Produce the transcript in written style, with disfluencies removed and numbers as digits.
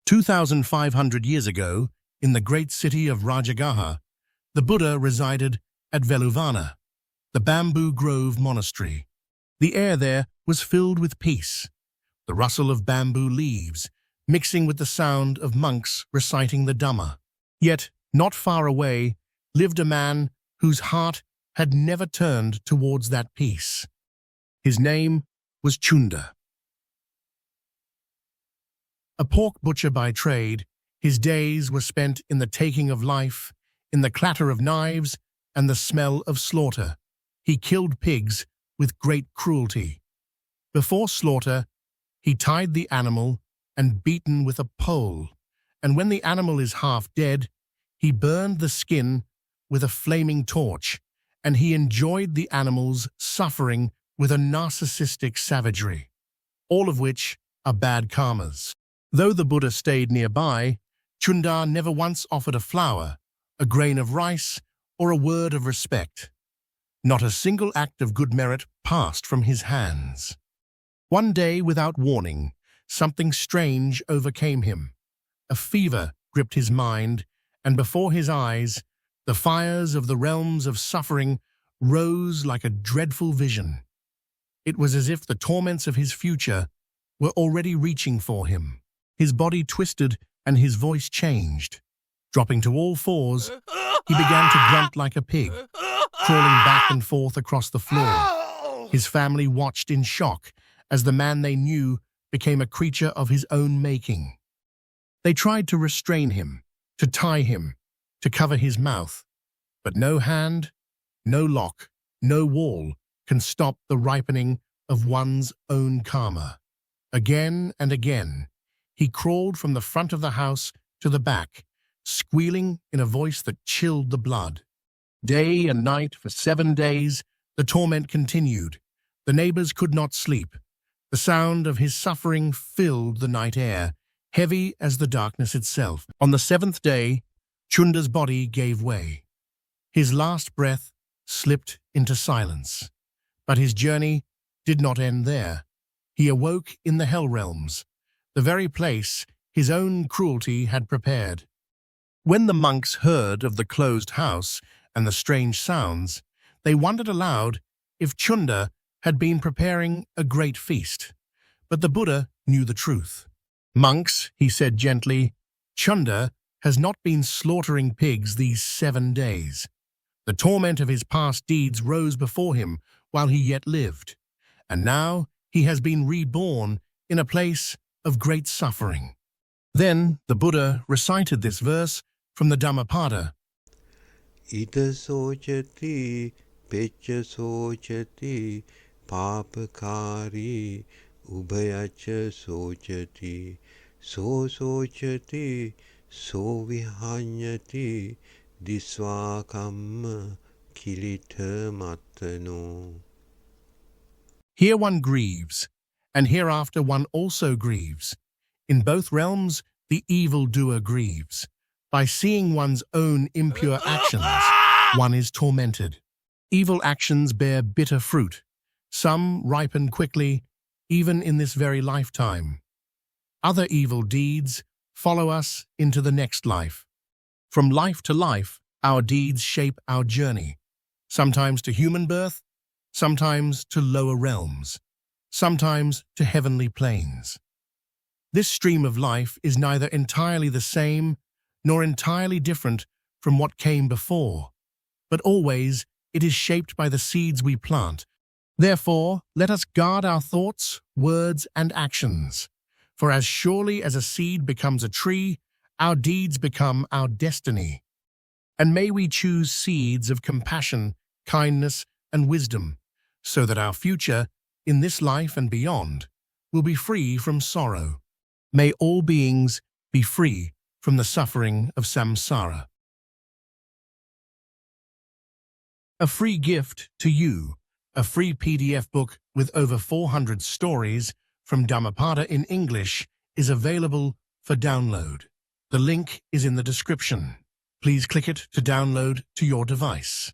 2,500 years ago, in the great city of Rājagaha, the Buddha resided at Veluvana, the Bamboo Grove Monastery. The air there was filled with peace, the rustle of bamboo leaves mixing with the sound of monks reciting the Dhamma. Yet, not far away, lived a man whose heart had never turned towards that peace. His name was Chunda. A pork butcher by trade, his days were spent in the taking of life, in the clatter of knives and the smell of slaughter. He killed pigs with great cruelty. Before slaughter, he tied the animal and beaten with a pole, and when the animal is half dead, he burned the skin with a flaming torch, and he enjoyed the animal's suffering with a narcissistic savagery, all of which are bad karmas. Though the Buddha stayed nearby, Chunda never once offered a flower, a grain of rice, or a word of respect. Not a single act of good merit passed from his hands. One day, without warning, something strange overcame him. A fever gripped his mind, and before his eyes, the fires of the realms of suffering rose like a dreadful vision. It was as if the torments of his future were already reaching for him. His body twisted and his voice changed. Dropping to all fours, he began to grunt like a pig, crawling back and forth across the floor. His family watched in shock as the man they knew became a creature of his own making. They tried to restrain him, to tie him, to cover his mouth, but no hand, no lock, no wall can stop the ripening of one's own karma. Again and again, he crawled from the front of the house to the back, squealing in a voice that chilled the blood. Day and night for 7 days, the torment continued. The neighbors could not sleep. The sound of his suffering filled the night air, heavy as the darkness itself. On the 7th day, Chunda's body gave way. His last breath slipped into silence. But his journey did not end there. He awoke in the hell realms, the very place his own cruelty had prepared. When the monks heard of the closed house and the strange sounds, they wondered aloud if Chunda had been preparing a great feast. But the Buddha knew the truth. "Monks," he said gently, "Chunda has not been slaughtering pigs these 7 days. The torment of his past deeds rose before him while he yet lived, and now he has been reborn in a place of great suffering." Then the Buddha recited this verse from the Dhammapada. Ida sochati, pecha sochati, papakari, ubhayacha sochati, so sochati, so vihanyati, disvakamma kilita matano. Here one grieves, and hereafter one also grieves. In both realms, the evildoer grieves. By seeing one's own impure actions, one is tormented. Evil actions bear bitter fruit. Some ripen quickly, even in this very lifetime. Other evil deeds follow us into the next life. From life to life, our deeds shape our journey, sometimes to human birth, sometimes to lower realms, sometimes to heavenly planes. This stream of life is neither entirely the same nor entirely different from what came before, but always it is shaped by the seeds we plant. Therefore, let us guard our thoughts, words, and actions, for as surely as a seed becomes a tree, our deeds become our destiny. And may we choose seeds of compassion, kindness, and wisdom, so that our future, in this life and beyond, will be free from sorrow. May all beings be free from the suffering of samsara. A free gift to you, a free PDF book with over 400 stories from Dhammapada in English is available for download. The link is in the description. Please click it to download to your device.